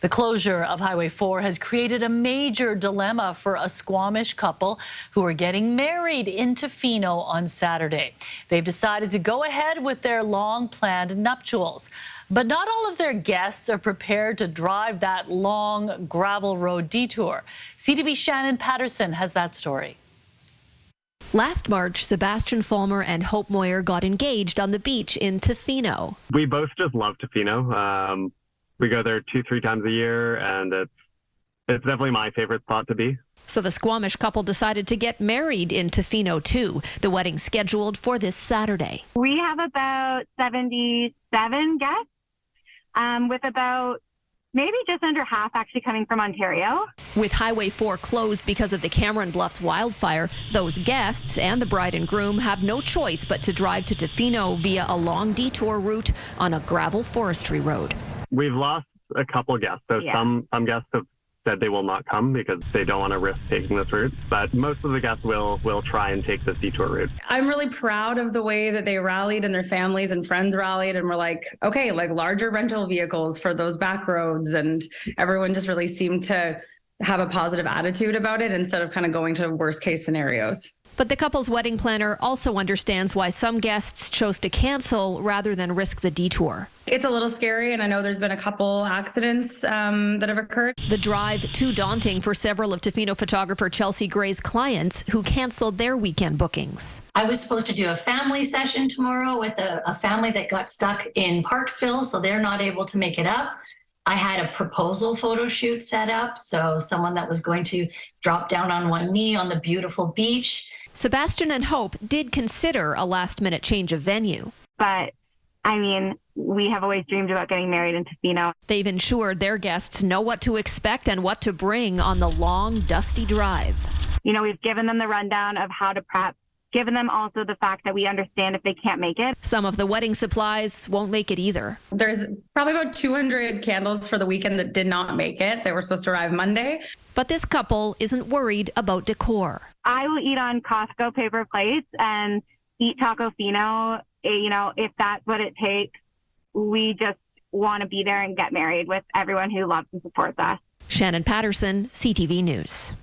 The closure of Highway 4 has created a major dilemma for a Squamish couple who are getting married in Tofino on Saturday. They've decided to go ahead with their long-planned nuptials. But not all of their guests are prepared to drive that long gravel road detour. CTV's Shannon Patterson has that story. Last March, Sebastian Fulmer and Hope Moyer got engaged on the beach in Tofino. We both just love Tofino. We go there 2-3 times a year, and it's definitely my favorite spot to be. So the Squamish couple decided to get married in Tofino too. The wedding scheduled for this Saturday. We have about 77 guests, with about maybe just under half actually coming from Ontario. With Highway 4 closed because of the Cameron Bluffs wildfire, those guests and the bride and groom have no choice but to drive to Tofino via a long detour route on a gravel forestry road. We've lost a couple guests, so some guests have said they will not come because they don't want to risk taking this route, but most of the guests will try and take this detour route. I'm really proud of the way that they rallied and their families and friends rallied and were like, okay, like larger rental vehicles for those back roads, and everyone just really seemed to have a positive attitude about it instead of kind of going to worst case scenarios. But the couple's wedding planner also understands why some guests chose to cancel rather than risk the detour. It's a little scary, and I know there's been a couple accidents that have occurred. The drive too daunting for several of Tofino photographer Chelsea Gray's clients who canceled their weekend bookings. I was supposed to do a family session tomorrow with a family that got stuck in Parksville, so they're not able to make it up. I had a proposal photo shoot set up, so someone that was going to drop down on one knee on the beautiful beach. Sebastian and Hope did consider a last-minute change of venue. But, I mean, we have always dreamed about getting married in Tofino. They've ensured their guests know what to expect and what to bring on the long, dusty drive. You know, we've given them the rundown of how to prep, given them also the fact that we understand if they can't make it. Some of the wedding supplies won't make it either. There's probably about 200 candles for the weekend that did not make it. They were supposed to arrive Monday. But this couple isn't worried about decor. I will eat on Costco paper plates and eat Tacofino, you know, if that's what it takes. We just want to be there and get married with everyone who loves and supports us. Shannon Patterson, CTV News.